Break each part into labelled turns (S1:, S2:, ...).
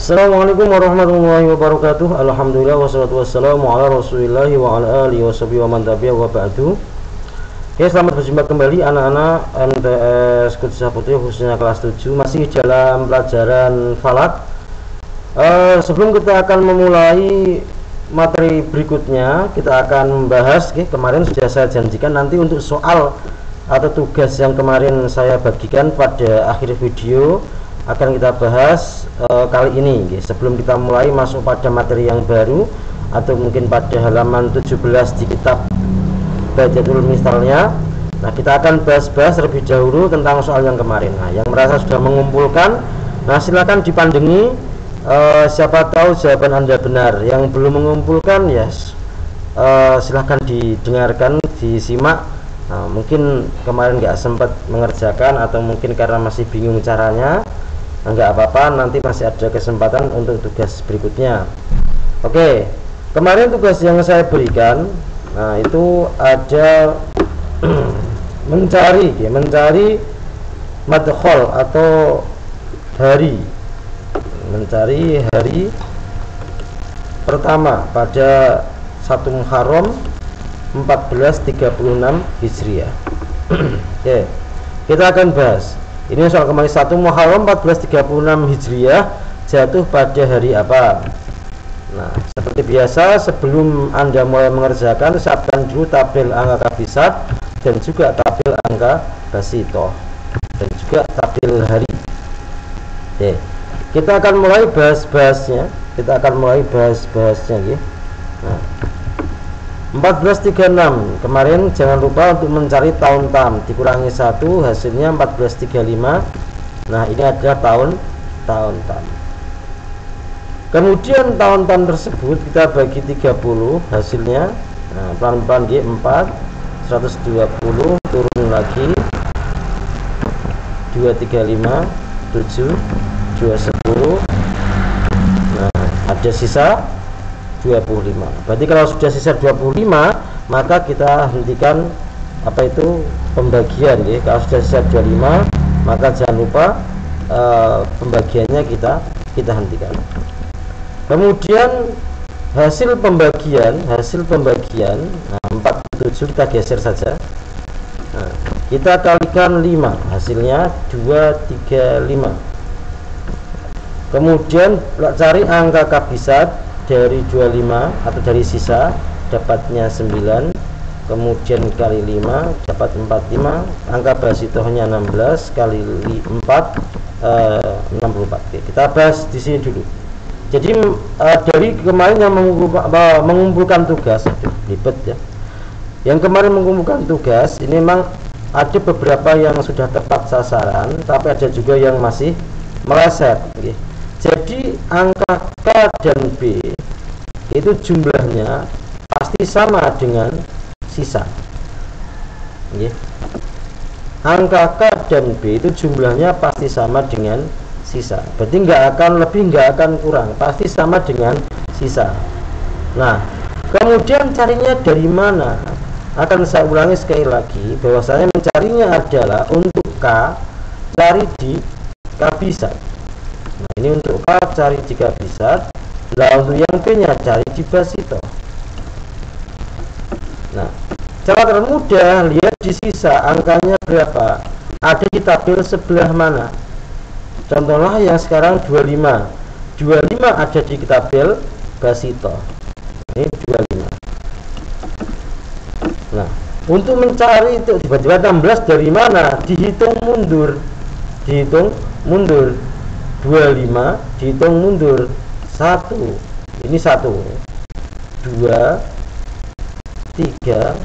S1: Assalamualaikum warahmatullahi wabarakatuh. Alhamdulillah wassalatu wassalamu ala rasulillahi wa ala alihi washabihi wa man tabi'ahu wa ba'du. Ya, selamat berjumpa kembali anak-anak MTS Kudsah Putri khususnya kelas 7, masih dalam pelajaran falak. Sebelum kita akan memulai materi berikutnya, kita akan membahas, kemarin sudah saya janjikan nanti untuk soal atau tugas yang kemarin saya bagikan pada akhir video akan kita bahas kali ini. Sebelum kita mulai masuk pada materi yang baru atau mungkin pada halaman 17 di kitab Bajatul misalnya, nah kita akan bahas terlebih dahulu tentang soal yang kemarin. Nah, yang merasa sudah mengumpulkan, nah silakan dipandengi, siapa tahu jawaban Anda benar. Yang belum mengumpulkan, ya silahkan didengarkan, disimak. Nah, mungkin kemarin nggak sempat mengerjakan atau mungkin karena masih bingung caranya, enggak apa-apa, nanti masih ada kesempatan untuk tugas berikutnya. Oke, kemarin tugas yang saya berikan, nah itu ada mencari madkhol atau hari, mencari hari pertama pada 1 Muharram 1436 Hijriah. Oke, kita akan bahas. Ini soal kemarin 1 Muharram 1436 Hijriah jatuh pada hari apa? Nah, seperti biasa sebelum Anda mulai mengerjakan, siapkan dulu tabel angka kabisat dan juga tabel angka basitoh dan juga tabel hari. Oke, kita akan mulai bahas-bahasnya. Ya. Nah, 1436 kemarin jangan lupa untuk mencari tahun tam, dikurangi 1 hasilnya 1435. Nah, ini adalah tahun tam. Kemudian tahun tam tersebut kita bagi 30 hasilnya. Nah, pelan-pelan 4 120 turun lagi 235 7 210. Nah, ada sisa 25. Berarti kalau sudah sisa 25, maka kita hentikan pembagian ya. Kalau sudah sisa 25, maka jangan lupa pembagiannya kita hentikan. Kemudian hasil pembagian, nah, 47 kita geser saja. Nah, kita kalikan 5, hasilnya 235. Kemudian cari angka kabisat dari 25 atau dari sisa, dapatnya 9, kemudian kali 5 dapat 45, angka basitohnya 16 kali 4 64. Oke, kita bahas di sini dulu. Jadi dari kemarin yang mengumpulkan tugas, ribet ya. Yang kemarin mengumpulkan tugas ini memang ada beberapa yang sudah tepat sasaran, tapi ada juga yang masih meleset. Jadi angka K dan B itu jumlahnya pasti sama dengan sisa. Angka K dan B itu jumlahnya pasti sama dengan sisa. Berarti nggak akan lebih, nggak akan kurang, pasti sama dengan sisa. Nah, kemudian carinya dari mana? Akan saya ulangi sekali lagi, bahwasanya mencarinya adalah untuk K, cari di kabisat. Nah, ini untuk K cari di kabisat. Nah, untuk yang B nya cari di basito. Nah, cara termudah, lihat di sisa angkanya berapa, ada di tabel sebelah mana. Contohnya yang sekarang 25 ada di tabel basito. Ini 25. Nah, untuk mencari itu tiba-tiba 16 dari mana, dihitung mundur 25 dihitung mundur 1, ini 1 2 3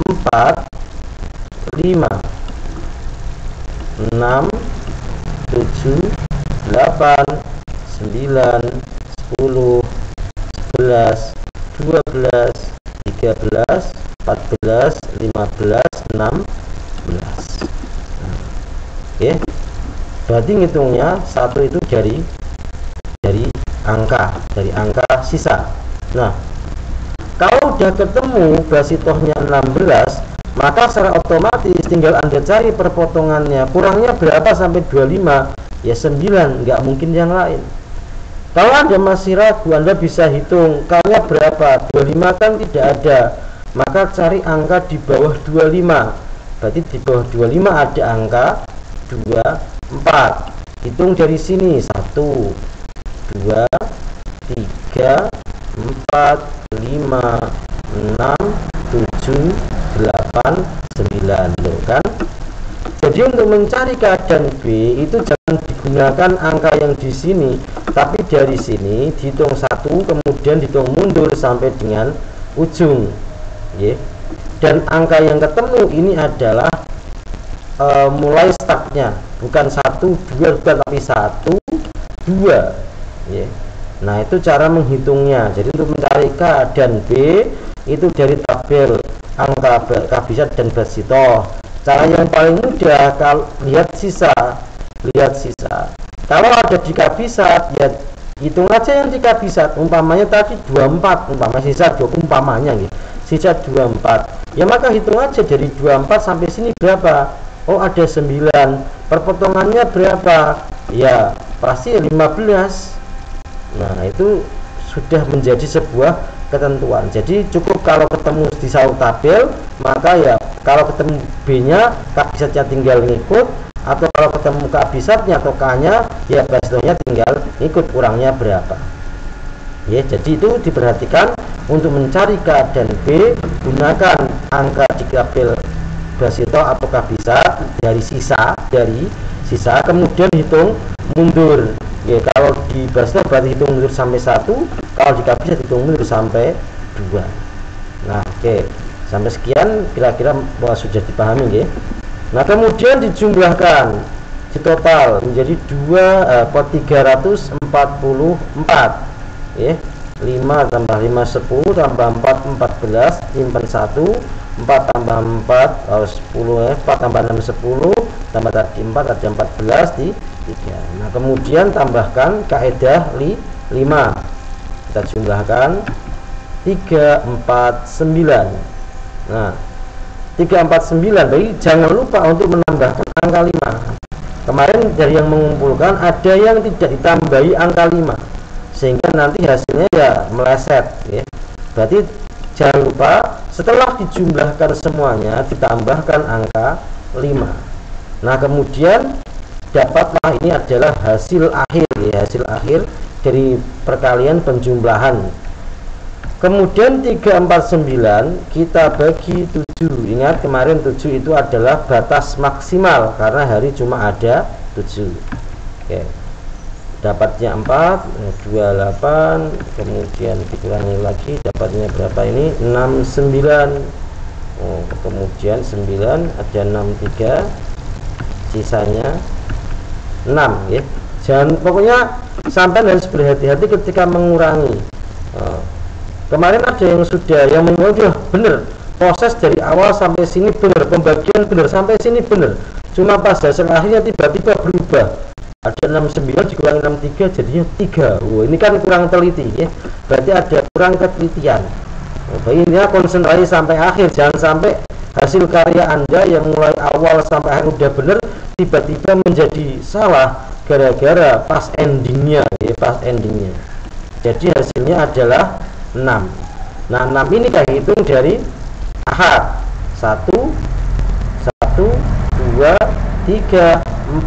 S1: 4 5 6 7 8 9 10 11 12 13 14 15 16. Oke, berarti ngitungnya 1 itu dari angka sisa. Nah, kalau udah ketemu basitohnya 16, maka secara otomatis tinggal Anda cari perpotongannya, kurangnya berapa sampai 25, ya 9, nggak mungkin yang lain. Kalau Anda masih ragu, Anda bisa hitung kalinya berapa. 25 kan tidak ada, maka cari angka di bawah 25. Berarti di bawah 25 ada angka 24. Hitung dari sini 1 2 3 4 5 6 7 8 9 loh kan. Jadi untuk mencari keadaan B itu jangan digunakan angka yang di sini, tapi dari sini dihitung 1, kemudian dihitung mundur sampai dengan ujung, ya. Dan angka yang ketemu ini adalah mulai startnya, bukan 1 2 bukan, tapi 1 2, ya. Nah itu cara menghitungnya. Jadi untuk mencari keadaan B itu dari tabel angka Kabisat dan Basito. Cara yang paling mudah, kalau lihat sisa. Kalau ada di Kabisat, ya hitung aja yang di Kabisat. Umpamanya tadi 24, umpamanya sisa 20, umpamanya gitu. Sisa 24. Ya maka hitung aja dari 24 sampai sini berapa? Oh ada 9. Perpotongannya berapa? Ya pasti 15. Nah itu sudah menjadi sebuah ketentuan. Jadi cukup kalau ketemu di satu tabel, maka ya kalau ketemu B-nya, Kabisatnya tinggal ngikut, atau kalau ketemu Kabisatnya atau K-nya, ya Basitonya tinggal ikut kurangnya berapa. Ya, jadi itu diperhatikan untuk mencari keadaan B, gunakan angka di tabel Basito atau Kabisat dari sisa, kemudian hitung mundur. Ya, kalau di Basito berarti hitung mundur sampai 1, kalau di Kabisat hitung mundur sampai 2. Nah, oke. Sampai sekian kira-kira bahwa sudah dipahami, ya. Nah, kemudian dijumlahkan di total menjadi 344, ya. 5 tambah 5 10 tambah 4 14, simpan 1, 4 tambah 4 10, ya. 4 tambah 6 10, tambah tadi 4 ada 14 di 3. Nah, kemudian tambahkan kaidah 5. Kita jumlahkan 3 4 9. Nah, 349, jadi jangan lupa untuk menambahkan angka 5. Kemarin dari yang mengumpulkan ada yang tidak ditambahi angka 5, sehingga nanti hasilnya ya meleset, ya. Berarti jangan lupa setelah dijumlahkan semuanya ditambahkan angka 5. Nah, kemudian dapatlah ini adalah hasil akhir, ya, hasil akhir dari perkalian penjumlahan. Kemudian 349 kita bagi 7. Ingat kemarin 7 itu adalah batas maksimal karena hari cuma ada 7. Oke. Dapatnya 4, 28, kemudian dikurangi lagi dapatnya berapa ini? 69. Oh, kemudian 9 ada 63. Sisanya 6, ya. Jangan, pokoknya sampai harus berhati-hati ketika mengurangi. Kemarin ada yang sudah yang mengulang benar, proses dari awal sampai sini benar, pembagian benar sampai sini benar, cuma pas hasil akhirnya tiba-tiba berubah, ada 69 dikurangi 63 jadinya 3. Wow, ini kan kurang teliti, ya. Berarti ada kurang ketelitian. Ini konsentrasi sampai akhir, jangan sampai hasil karya Anda yang mulai awal sampai akhir udah benar tiba-tiba menjadi salah gara-gara pas endingnya, ya, pas endingnya. Jadi hasilnya adalah 6. Nah, 6 ini kita hitung dari ahad. 1 1 2 3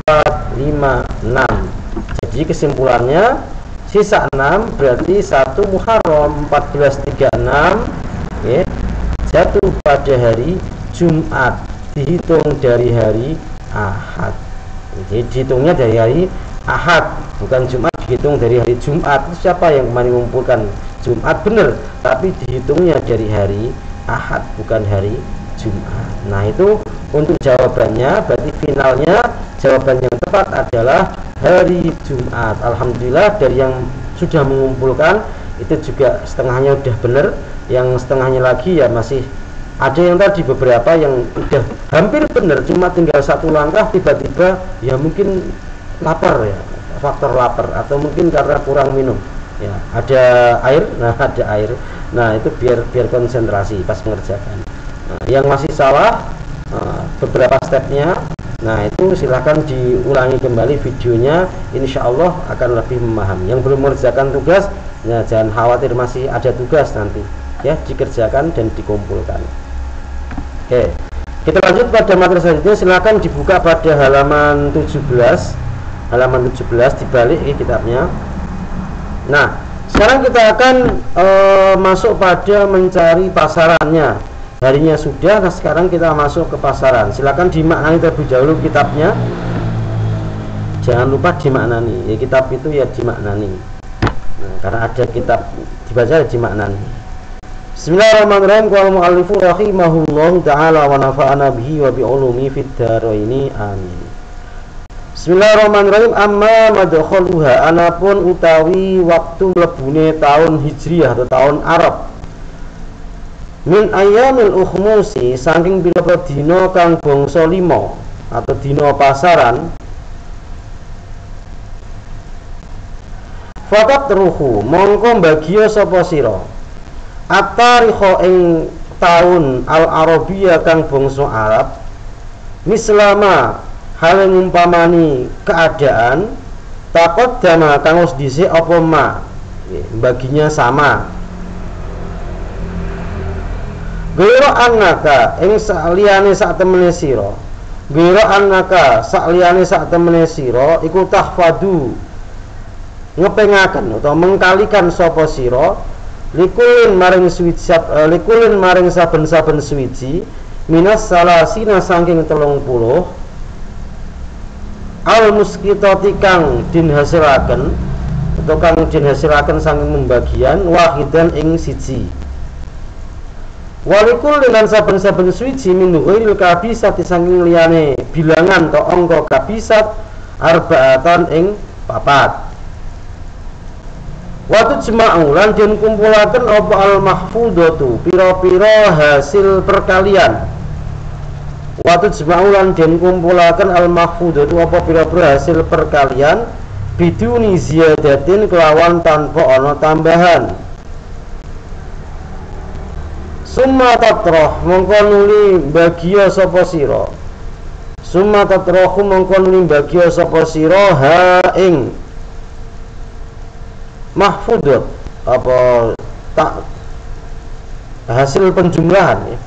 S1: 4 5 6. Jadi kesimpulannya sisa 6 berarti 1 Muharram 1436, ya, jatuh pada hari Jumat, dihitung dari hari Ahad. Jadi dihitungnya dari hari Ahad, bukan Jumat, dihitung dari hari Jumat. Siapa yang kemarin mengumpulkan Jumat benar, tapi dihitungnya dari hari Ahad bukan hari Jumat. Nah, itu untuk jawabannya. Berarti finalnya jawaban yang tepat adalah hari Jumat. Alhamdulillah dari yang sudah mengumpulkan itu juga setengahnya udah benar, yang setengahnya lagi ya masih ada yang tadi beberapa yang udah hampir benar, cuma tinggal satu langkah tiba-tiba ya mungkin lapar, ya, faktor lapar, atau mungkin karena kurang minum. Ya, ada air, ada air. Nah, itu biar konsentrasi pas mengerjakan. Nah, yang masih salah beberapa stepnya Nah, itu silahkan diulangi kembali videonya, insya Allah akan lebih memahami. Yang belum mengerjakan tugas, ya jangan khawatir, masih ada tugas nanti ya, dikerjakan dan dikumpulkan. Oke, kita lanjut pada materi selanjutnya. Silahkan dibuka pada halaman 17, halaman 17 dibalik kitabnya. Nah, sekarang kita akan masuk pada mencari pasarannya. Harinya sudah, nah sekarang kita masuk ke pasaran. Silakan dimaknani terlebih dahulu kitabnya. Jangan lupa dimaknani. Ya, kitab itu ya dimaknani. Nah, karena ada kitab dibaca ya dimaknani. Bismillahirrahmanirrahim. Qala mu'allifu rahimahullahu ta'ala wa nafa'ana bihi wa bi ulumi fid dharaini amin. Bismillahirrahmanirrahim. Amma madkhaluha, anapun utawi waktu mlebune tahun Hijriah atau tahun Arab. Min ayyamil ukhmusi, saking pira-pira dina kang bangsa 5 atau dina pasaran. Fakat ruhu, mongko bagiya sapa sira at-tarikha ing taun al-arabiyah kang bangsa Arab, mislama hal ngumpamani keadaan taqaddama kang wis dhisik apa ma, baginya sama. Gero annaka ing saliyane sak temene sira, gero annaka saliyane sak temene sira iku tahfadu ngepengaken utawa mengkalikan sapa sira likulin maring suwiji, likulin maring saben-saben suwiji minas salasina saking 30 al muskitati kang din hasilaken utawa kang din hasilaken saking membagian wahidan ing siji. Walikul lan saben-saben suwiji min ghairil kabisat saking liyane bilangan atau angka kabisat arba'atan ing 4. Waktu jema'u lan den kumpulaken apa al mahfudatu pira-pira hasil perkalian. Waktu jema'u lan den kumpulaken al mahfudatu apa pira-pira hasil perkalian biduni ziyadatin kelawan tanpa ana tambahan. Summa tatroh mongko nuli bagiya sapa sira. Summa tatrohu mongko nuli bagiya sapa sira ha ing mahfudat apa tak hasil penjumlahan ya.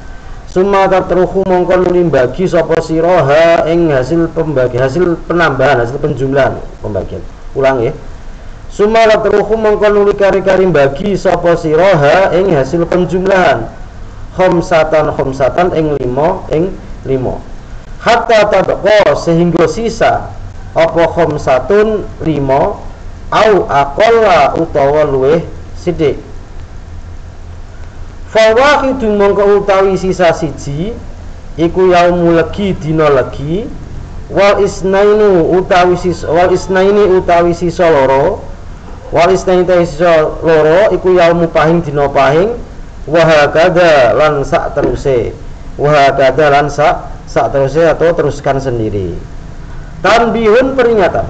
S1: Summa tatrohu mongko nuli bagi sapa sira ha ing hasil pembagi, hasil penambahan, hasil penjumlahan, pembagian. Ulang ya. Summa tatrohu mongko nuli kari-kari bagi sapa sira ha ing hasil penjumlahan. Khomsatan ing 5 hatta tabqa sehingga sisa apa khomsatun 5 au aqalla utawa luweh sithik. Fawahidu mongko utawi sisa siji iku yaumul legi dina legi, wal isnaini utawi sisa loro, wal isnaini sisa loro iku yaumu pahing dina pahing. Wahakada lan sak teruse, wahakada lan sak teruse atau teruskan sendiri. Tanbihun peringatan,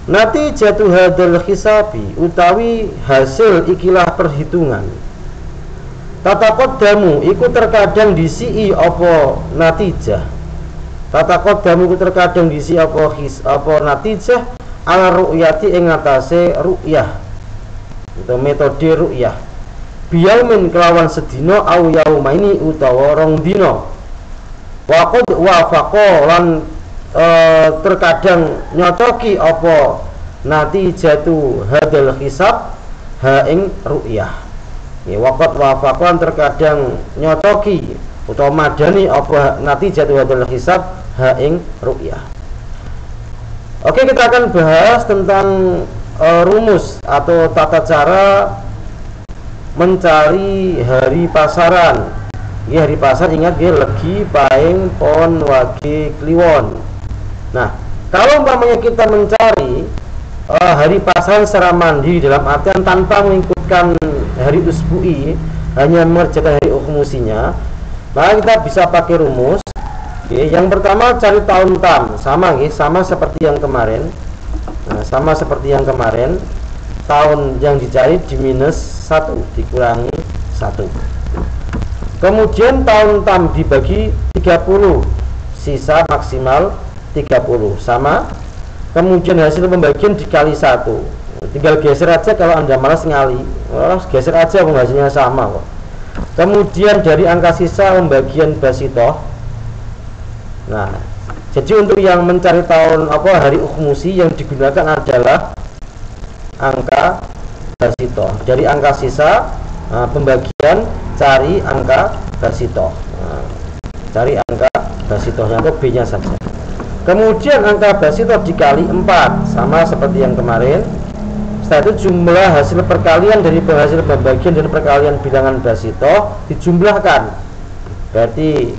S1: Nati jatuh hadal hisabi utawi hasil ikilah perhitungan. Tatakot damu iku terkadang disi apa natijah. Tatakot damu iku terkadang disi apa natijah ala ru'yati ing atase ru'yah. Itu metode ru'yah biyaumin kelawan sedina au yaumaini utawa rong dina. Waqad wafaqa lan terkadang nyocoki apa natijatu hadal hisab ha ing ru'yah. Ya waqad wafaqa lan terkadang nyocoki utawa madani apa natijatu hadal hisab ha ing ru'yah. Oke, kita akan bahas tentang rumus atau tata cara mencari hari pasaran. Ya, hari pasar ingat ya, legi, paing, pon, wage, kliwon. Nah, kalau umpamanya kita mencari hari pasaran secara mandiri dalam artian tanpa mengikutkan hari usbu'i, hanya mengerjakan hari ukhmusinya, maka kita bisa pakai rumus. Yang pertama cari tahun tam, sama seperti yang kemarin. Nah, sama seperti yang kemarin, tahun yang dicari di minus 1 dikurangi 1. Kemudian tahun tam dibagi 30 sisa maksimal 30 sama. Kemudian hasil pembagian dikali 1, tinggal geser aja kalau Anda malas ngali, geser aja hasilnya sama kok. Kemudian dari angka sisa pembagian basitoh. Nah, jadi untuk yang mencari tahun hari ukhmusi yang digunakan adalah angka basitoh. Dari angka sisa pembagian cari angka basitoh. Cari angka basitohnya atau B nya saja. Kemudian angka basitoh dikali 4 sama seperti yang kemarin. Setelah itu jumlah hasil perkalian dari hasil pembagian dan perkalian bilangan basitoh dijumlahkan. Berarti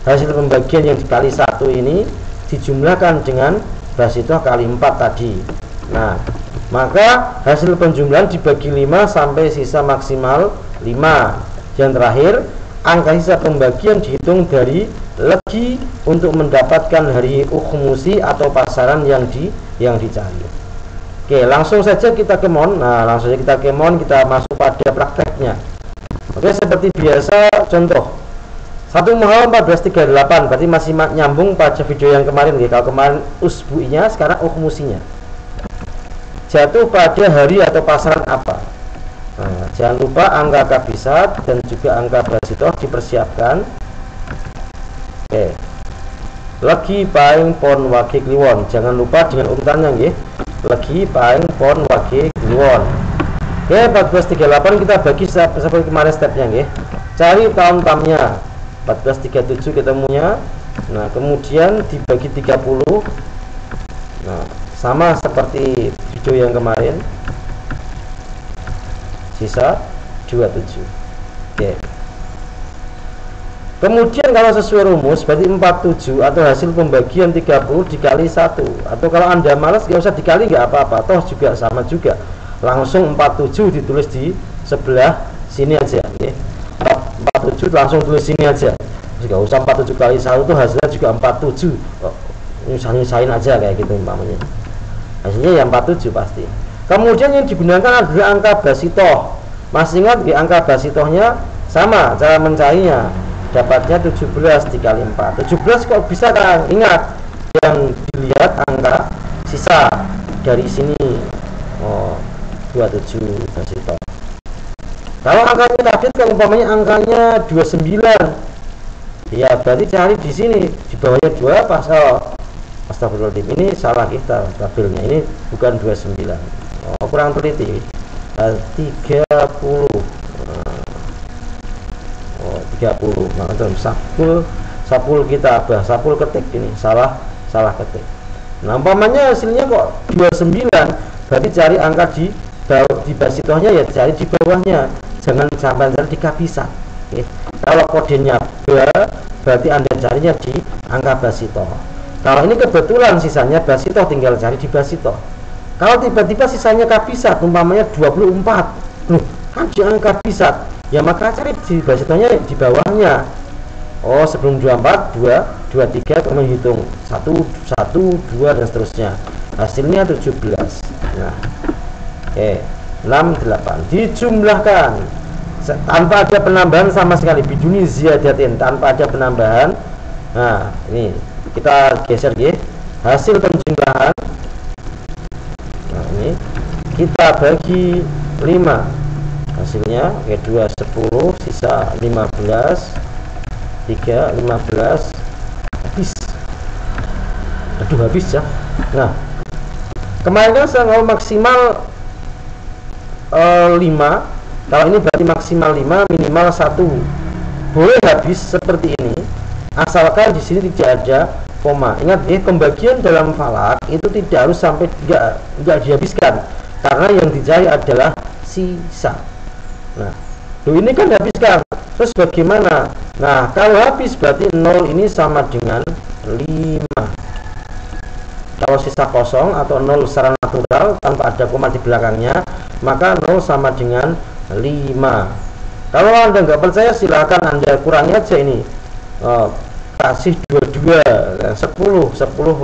S1: hasil pembagian yang dikali 1 ini dijumlahkan dengan basitoh kali 4 tadi. Nah, maka hasil penjumlahan dibagi 5 sampai sisa maksimal 5. Yang terakhir, angka sisa pembagian dihitung dari legi untuk mendapatkan hari ukhmusi atau pasaran yang dicari. Oke, langsung saja kita ke mon. Nah, langsung saja kita ke mon, kita masuk pada prakteknya. Oke, seperti biasa contoh 1 Muharram 1438, berarti masih nyambung pada video yang kemarin ya. Kalau kemarin usbu'inya, sekarang ukhmusinya. Jatuh pada hari atau pasaran apa? Nah, jangan lupa angka kabisat dan juga angka basitoh dipersiapkan. Oke. Legi paing pon wage kliwon. Jangan lupa dengan urutannya nggih. Legi paing pon wage kliwon. Oke, 1438 kita bagi seperti kemarin stepnya nggih. Cari tahun tamnya. 1437 ketemunya. Nah, kemudian dibagi 30. Nah, sama seperti video yang kemarin. Sisa 27. Oke. Kemudian kalau sesuai rumus berarti 47 atau hasil pembagian 30 dikali 1. Atau kalau Anda malas nggak usah dikali, nggak apa-apa, toh juga sama juga. Langsung 47 ditulis di sebelah sini aja ya. 47 langsung tulis sini aja. Nggak usah 47 kali 1 itu hasilnya juga 47. Nyusahin aja kayak gitu umpamanya. Hasilnya yang 47 pasti. Kemudian yang digunakan adalah angka basitoh. Masih ingat di angka basitohnya sama cara mencarinya. Dapatnya 17 dikali 4. 17 kok bisa kan? Ingat, yang dilihat angka sisa dari sini. Oh, 27 basitoh. Kalau angkanya tadi kalau umpamanya angkanya 29. Ya, berarti cari di sini di bawahnya 2 pasal. Astagfirullahaladzim, ini salah kita tabelnya. Ini bukan 29. Oh, kurang teliti. 30. 30. Nah, sapul kita sapul ketik ini salah ketik. Nah, umpamanya hasilnya kok 29, berarti cari angka di basitohnya ya cari di bawahnya. Jangan sampai cari di kabisat. Oke. Kalau kodenya berarti Anda carinya di angka basitoh. Kalau ini kebetulan sisanya basitoh, tinggal cari di basitoh. Kalau tiba-tiba sisanya kabisat umpamanya 24, loh, kan di angka kabisat. Ya maka cari di basitohnya di bawahnya. Oh, sebelum 24, 23 kemudian hitung 1, 2 dan seterusnya. Hasilnya 17. Nah. Oke, 68 dijumlahkan tanpa ada penambahan sama sekali, biduni ziyadatin, tanpa ada penambahan. Nah, ini kita geser ya. Hasil penjumlahan. Nah, ini kita bagi 5. Hasilnya ya 2 10 sisa 15 3 15 habis. Aduh, habis ya. Nah, kemarin kan saya mau maksimal 5. Kalau ini berarti maksimal 5, minimal 1. Boleh habis seperti ini asalkan di sini tidak ada koma. Ingat ya, pembagian dalam falak itu tidak harus sampai enggak dihabiskan, karena yang dicari adalah sisa. Nah, ini kan habiskan. Terus bagaimana? Nah, kalau habis berarti 0 ini sama dengan 5. Kalau sisa kosong atau 0 secara natural tanpa ada koma di belakangnya, maka 0 sama dengan 5. Kalau Anda nggak percaya, silahkan Anda kurangi aja ini. Kasih 22, 10,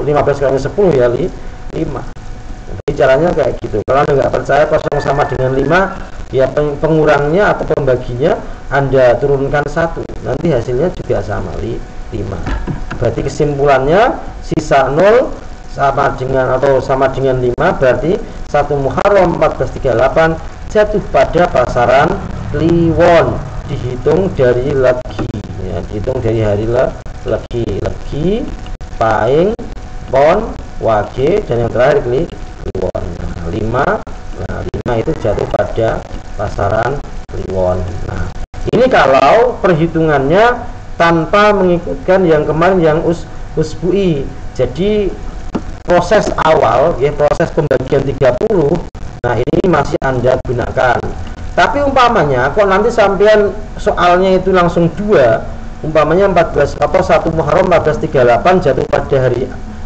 S1: 15 kali 10 ya 5. Jadi caranya kayak gitu. Kalau Anda nggak percaya kosong sama dengan 5, ya pengurangnya atau pembaginya Anda turunkan 1, nanti hasilnya juga sama 5. berarti kesimpulannya sisa 0 sama dengan 5, berarti 1 Muharram 1438 jatuh pada pasaran Kliwon, dihitung dari legi ya, dihitung dari hari legi, paing, pon, wage, dan yang terakhir Kliwon. 5 itu jatuh pada pasaran Kliwon. Nah, ini kalau perhitungannya tanpa mengikutkan yang kemarin yang usbu'i. Jadi proses awal ya, proses pembagian 30, nah ini masih Anda gunakan. Tapi umpamanya kok nanti sampean soalnya itu langsung 2, umpamanya 1 Muharram 1438 jatuh pada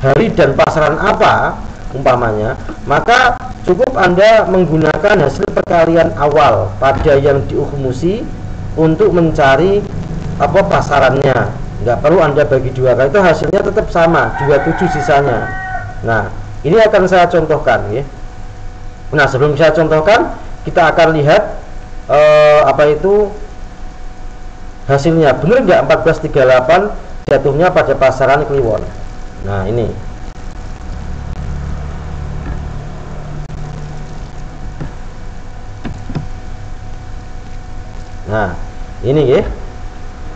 S1: hari dan pasaran apa umpamanya, maka cukup Anda menggunakan hasil perkalian awal pada yang diukhmusi untuk mencari pasarannya. Nggak perlu Anda bagi 2, karena itu hasilnya tetap sama, 27 sisanya. Nah, ini akan saya contohkan ya. Nah, sebelum saya contohkan, kita akan lihat hasilnya benar nggak 1438 jatuhnya pada pasaran Kliwon. Nah, ini ya,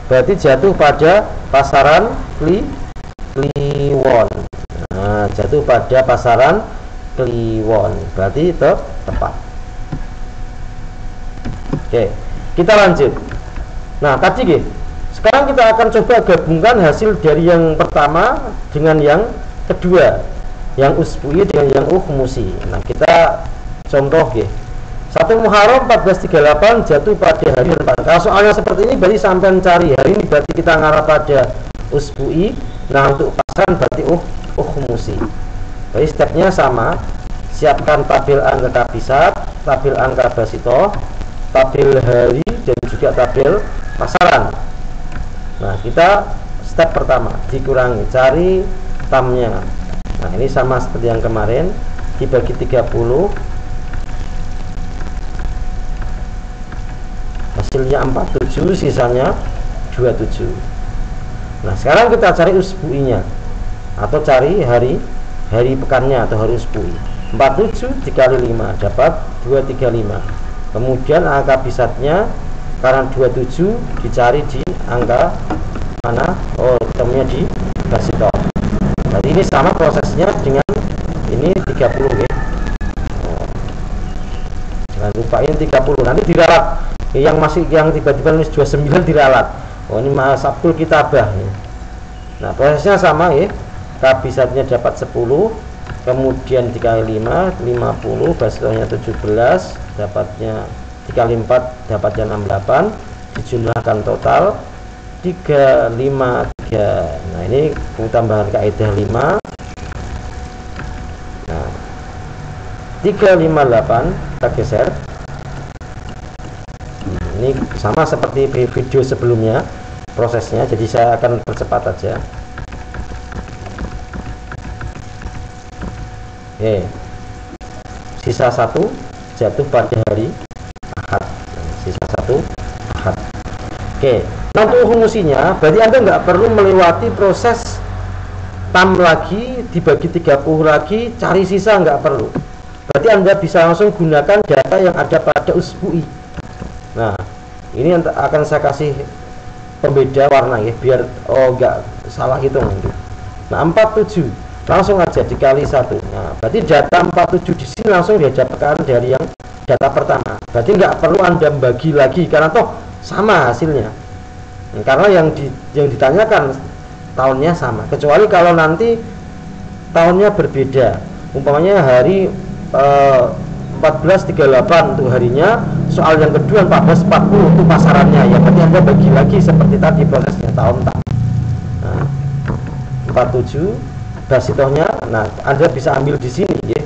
S1: berarti jatuh pada pasaran Kliwon. Nah, jatuh pada pasaran Kliwon, berarti tepat. Oke, kita lanjut. Nah, tadi sekarang kita akan coba gabungkan hasil dari yang pertama dengan yang kedua, yang usbu'i dengan yang ukhmusi. Nah, kita contoh 1 Muharram 1438 jatuh pada hari dan pasaran. Kalau soalnya seperti ini berarti sampai cari hari ini, berarti kita ngarah pada usbu'i. Nah, untuk pasaran berarti ukhmusi. Jadi stepnya sama. Siapkan tabel angka kabisat, tabel angka basitoh, tabel hari, dan juga tabel pasaran. Nah, kita step pertama dikurangi, cari tamnya. Nah, ini sama seperti yang kemarin, dibagi 30, hasilnya 47, sisanya 27. Nah, sekarang kita cari usbu'inya, atau cari hari pekannya atau hari usbu'i. 47 dikali 5 dapat 235. Kemudian angka bisatnya, karena 27 dicari di angka mana? Temunya di basitoh. Jadi ini sama prosesnya dengan ini 30 ya. Jangan lupain 30, nanti diralat. Yang tiba-tiba nulis 29 diralat. Ini sabtul kitabah ya. Nah, prosesnya sama ya. Kabisatnya dapat 10, kemudian dikali 5, 50, basitohnya 17, dapatnya dikali 4 dapatnya 68, dijumlahkan total 353. Nah, ini tambahan kaidah 5. Nah, 358 kita geser. Ini sama seperti video sebelumnya prosesnya, jadi saya akan percepat aja. Oke, sisa 1 jatuh pada hari Ahad. Sisa 1 Ahad. Oke, nah untuk ukhmusinya berarti Anda nggak perlu melewati proses tam lagi, dibagi 30 lagi, cari sisa, nggak perlu. Berarti Anda bisa langsung gunakan data yang ada pada usbu'i. Nah, ini akan saya kasih pembeda warna ya, biar nggak salah hitung nanti. Nah, 47 langsung aja dikali 1. Nah, berarti data 47 di sini langsung didapatkan dari yang data pertama. Berarti nggak perlu Anda bagi lagi, karena toh sama hasilnya. Nah, karena yang ditanyakan tahunnya sama, kecuali kalau nanti tahunnya berbeda. Umpamanya hari 1438 untuk harinya, soal yang kedua 1440 untuk pasarannya ya, berarti Anda bagi lagi seperti tadi prosesnya tahun tak. Nah, 47 basitohnya, nah Anda bisa ambil di sini ya.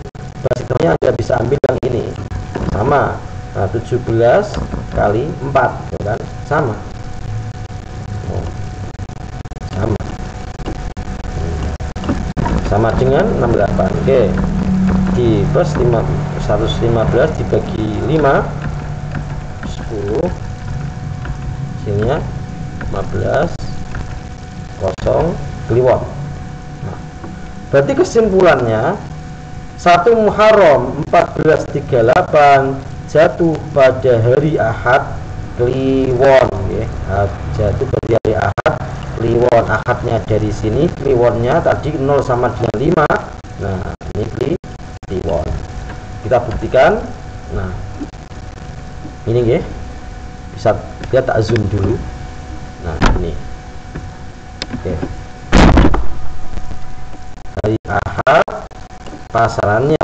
S1: Basitohnya Anda bisa ambil yang ini. Sama. Nah, 17 kali 4 ya kan? Sama. Sama dengan 68. Oke. Di plus 115 dibagi 5 10, sininya 15 0 Kliwon. Nah, berarti kesimpulannya 1 Muharram 1438 jatuh pada hari Ahad Kliwon ya. Jatuh pada hari Ahad Kliwon. Ahadnya dari sini, Kliwonnya tadi 0 sama dengan 5. Nah, ini Kliwon. Kita buktikan. Nah, ini ya. Bisa kita tak zoom dulu. Nah, ini. Oke. Hari Ahad, pasarannya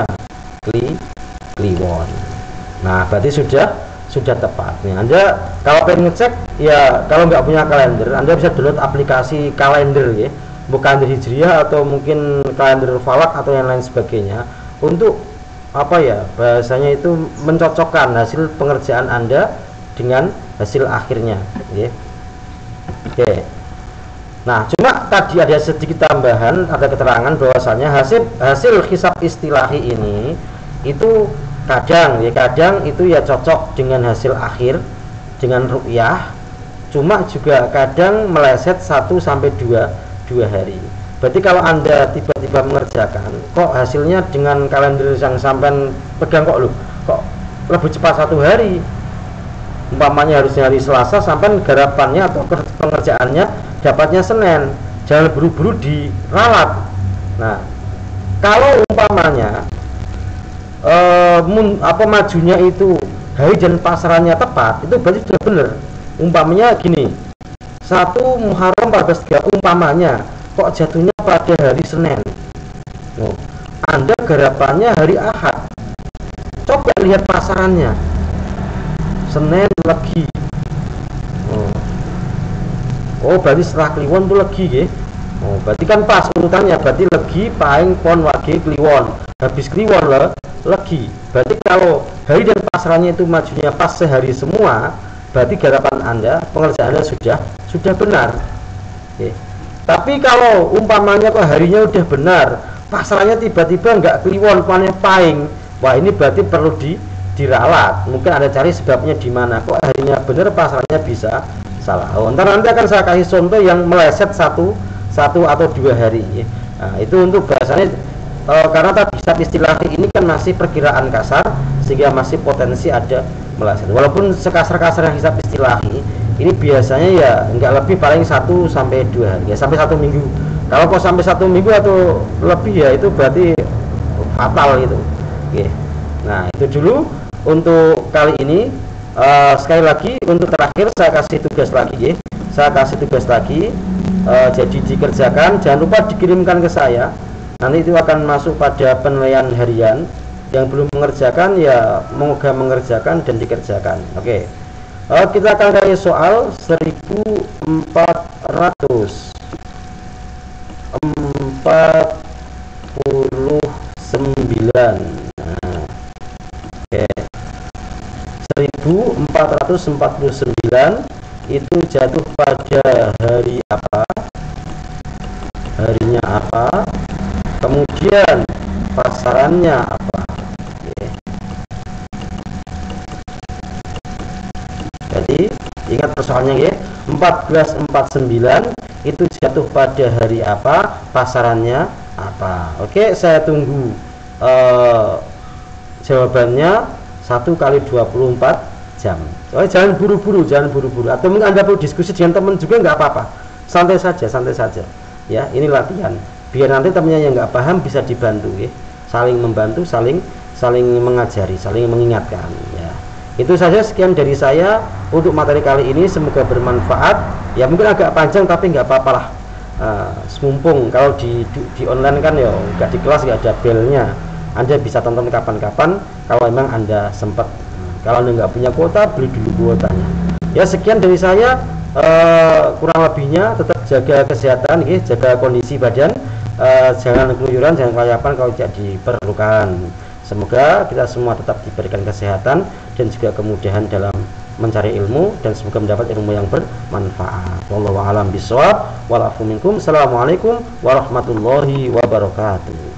S1: Kliwon. Nah, berarti sudah tepat nih. Anda kalau pengen ngecek ya, kalau nggak punya kalender, Anda bisa download aplikasi kalender ya, bukan kalender hijriah atau mungkin kalender falak atau yang lain sebagainya, untuk apa ya, bahasanya itu mencocokkan hasil pengerjaan Anda dengan hasil akhirnya ya. Oke. Nah, cuma tadi ada sedikit tambahan, ada keterangan bahwasanya hasil hisab istilahi ini itu kadang itu ya cocok dengan hasil akhir dengan ru'yah, cuma juga kadang meleset 1 sampai 2 hari. Berarti kalau Anda tiba-tiba mengerjakan kok hasilnya dengan kalender yang sampai pegang kok lebih cepat 1 hari, umpamanya harusnya hari Selasa, sampai garapannya atau pengerjaannya dapatnya Senin, jangan buru-buru diralat. Nah, kalau umpamanya majunya itu hari dan pasarannya tepat, itu berarti sudah benar. Umpamanya gini, 1 Muharram 14 umpamanya kok jatuhnya pada hari Senin. Anda garapannya hari Ahad, coba lihat pasarannya, Senin Legi. Oh, berarti setelah Kliwon itu Legi ya. Oh, berarti kan pas urutannya, berarti Legi, Pahing, Pon, Wage, Kliwon. Habis Kliwon Legi. Berarti kalau hari dan pasarannya itu majunya pas sehari semua, berarti garapan Anda, pengerjaan Anda sudah benar. Oke. Tapi kalau umpamanya kok harinya udah benar, pasarannya tiba-tiba nggak Kliwon, Pahing, wah ini berarti perlu diralat. Mungkin Anda cari sebabnya di mana, kok harinya benar pasarannya bisa salah. Ntar nanti akan saya kasih contoh yang meleset 1 atau 2 hari ya. Nah, itu untuk bahasanya karena tadi hisab istilahi ini kan masih perkiraan kasar, sehingga masih potensi ada meleset. Walaupun sekasar-kasar yang hisab istilahi ini biasanya ya nggak lebih, paling 1 sampai 2 hari ya, sampai 1 minggu. Kalau kok sampai 1 minggu atau lebih ya itu berarti fatal gitu. Oke. Nah, itu dulu untuk kali ini. Sekali lagi untuk terakhir saya kasih tugas lagi ya. Jadi dikerjakan, jangan lupa dikirimkan ke saya. Nanti itu akan masuk pada penilaian harian. Yang belum mengerjakan ya moga mengerjakan dan dikerjakan. Oke. Kita akan cari soal 1449. Nah, oke. 1449 itu jatuh pada hari apa? Harinya apa? Kemudian pasarannya apa? Oke. Jadi ingat persoalannya ya, 1449 itu jatuh pada hari apa? Pasarannya apa? Oke, saya tunggu jawabannya 1 kali 24 jam. Jangan buru-buru, atau mungkin Anda perlu diskusi dengan teman juga nggak apa-apa, santai saja ya. Ini latihan biar nanti temannya yang nggak paham bisa dibantu ya, saling membantu, saling mengajari, saling mengingatkan ya. Itu saja, sekian dari saya untuk materi kali ini, semoga bermanfaat ya. Mungkin agak panjang tapi nggak apa-apa lah. Mumpung kalau di online kan ya nggak di kelas, nggak ada belnya, Anda bisa tonton kapan-kapan kalau memang Anda sempat. Kalau Anda nggak punya kuota, beli dulu kuotanya ya. Sekian dari saya, kurang lebihnya tetap jaga kesehatan ya, jaga kondisi badan, jangan keluyuran, jangan kelayapan kalau tidak diperlukan. Semoga kita semua tetap diberikan kesehatan dan juga kemudahan dalam mencari ilmu, dan semoga mendapat ilmu yang bermanfaat. Wallahu a'lam bishawab. Wal afu minkum. Assalamualaikum warahmatullahi wabarakatuh.